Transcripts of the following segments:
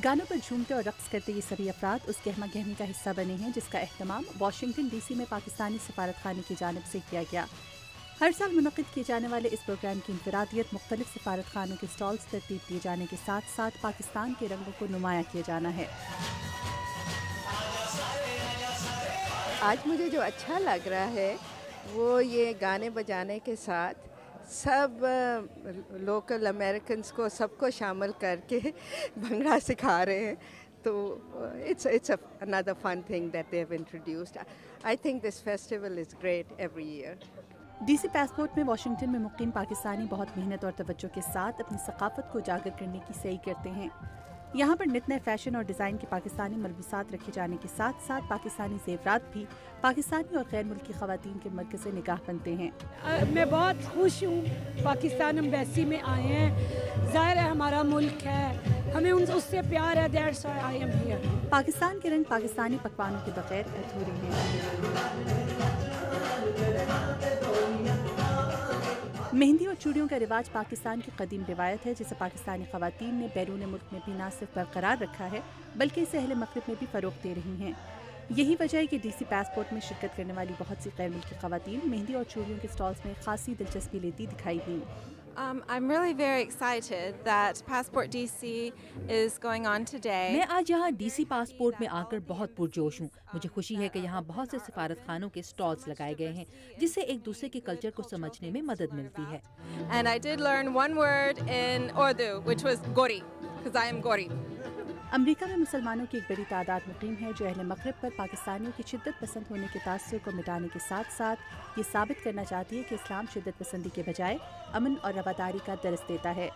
گانوں پر جھومتے اور رقص کرتے یہ سبھی افراد اس گہما گہمی کا حصہ بنے ہیں جس کا اہتمام واشنگٹن ڈی سی میں پاکستانی سفارت خانے کی جانب سے کیا گیا۔ ہر سال منعقد کیے جانے والے اس پروگرام کی انفرادیت مختلف سفارت خانوں کے سٹالز ترتیب دیے جانے کے ساتھ ساتھ پاکستان کے رنگوں کو نمایاں کیا جانا ہے۔ آج مجھے جو اچھا لگ رہا ہے وہ یہ گانے بجانے کے ساتھ سب لوکل امریکنس کو سب کو شامل کر کے بھنگڑا سکھا رہے ہیں، تو it's another fun thing that they have introduced. I think this festival is great every year. D C passport میں واشنگٹن میں مقیم پاکستانی بہت محنت اور توجہ کے ساتھ اپنی ثقافت کو اجاگر کرنے کی سعی کرتے ہیں۔ یہاں پر نت نئے فیشن اور ڈیزائن کے پاکستانی ملبوسات رکھے جانے کے ساتھ ساتھ پاکستانی زیورات بھی پاکستانی اور غیر ملکی خواتین کے مرکز نگاہ بنتے ہیں۔ میں بہت خوش ہوں پاکستان ایمبیسی میں آئے ہیں، ظاہر ہے ہمارا ملک ہے، ہمیں اس سے پیار ہے، that's why I am here۔ Pakistan کے رنگ پاکستانی پکوانوں کے بغیر ادھورے ہیں۔ مہندی اور چوڑیوں کا رواج پاکستان کی قدیم روایت ہے جسے پاکستانی خواتین نے بیرون ملک میں بھی نہ صرف برقرار رکھا ہے بلکہ اسے اہل مغرب میں بھی فروغ دے رہی ہیں۔ یہی وجہ ہے کہ ڈی سی پاسپورٹ میں شرکت کرنے والی بہت سی غیر ملکی خواتین مہندی اور چوڑیوں کے سٹالز میں خاصی دلچسپی لیتی دکھائی دیں۔ I'm really very excited that Passport DC is going on today. میں آج یہاں ڈی سی پاسپورٹ میں آ کر بہت پرجوش ہوں۔ مجھے خوشی ہے کہ یہاں بہت سے سفارت خانوں کے سٹالز لگائے گئے ہیں جس سے ایک دوسرے کے کلچر کو سمجھنے میں مدد ملتی ہے۔ And I did learn one word in Urdu, which was gori, because I am gori. امریکہ میں مسلمانوں کی ایک بڑی تعداد مقیم ہے جو اہل مغرب پر پاکستانیوں کی شدت پسند ہونے کے تاثر کو مٹانے کے ساتھ ساتھ یہ ثابت کرنا چاہتی ہے کہ اسلام شدت پسندی کے بجائے امن اور رواداری کا درس دیتا ہے۔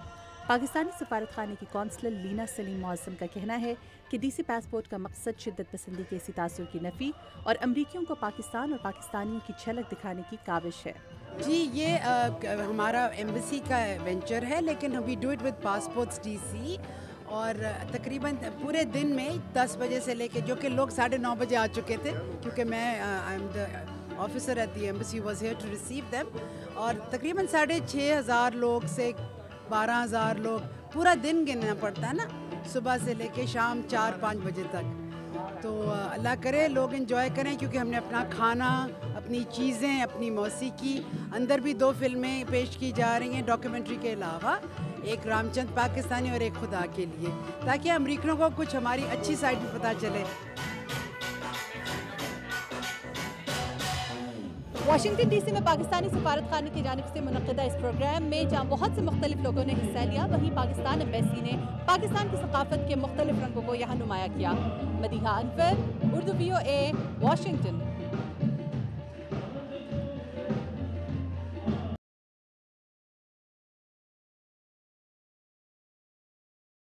پاکستانی سفارت خانے کی کونسلر لینا سلیم معظم کا کہنا ہے کہ ڈی سی پاسپورٹ کا مقصد شدت پسندی کے اسی تاثر کی نفی اور امریکیوں کو پاکستان اور پاکستانیوں کی جھلک دکھانے کی کاوش ہے۔ جی، یہ ہمارا ایمبیسی کا وینچر ہے، لیکن we do it with passports D C, اور تقریباً پورے دن میں 10 بجے سے لے کے جو کہ لوگ 9:30 بجے آ چکے تھے، کیونکہ میں I am the officer at the embassy was here to receive them, اور تقریباً 6,500 لوگ سے 12,000 لوگ پورا دن گننا پڑتا ہے نا، صبح سے لے کے شام 4-5 بجے تک۔ تو اللہ کرے لوگ انجوائے کریں، کیونکہ ہم نے اپنا کھانا، اپنی چیزیں، اپنی موسیقی، اندر بھی 2 فلمیں پیش کی جا رہی ہیں ڈاکیومنٹری کے علاوہ، ایک رام چند پاکستانی اور ایک خدا کے لیے، تاکہ امریکنوں کو کچھ ہماری اچھی سائڈ بھی پتہ چلے۔ واشنگٹن ڈی سی میں پاکستانی سفارت خانے کی جانب سے منعقدہ اس پروگرام میں جہاں بہت سے مختلف لوگوں نے حصہ لیا، وہیں پاکستان ایمبیسی نے پاکستان کی ثقافت کے مختلف رنگوں کو یہاں نمایاں کیا۔ مدیحہ انور، اردو VOA، واشنگٹن۔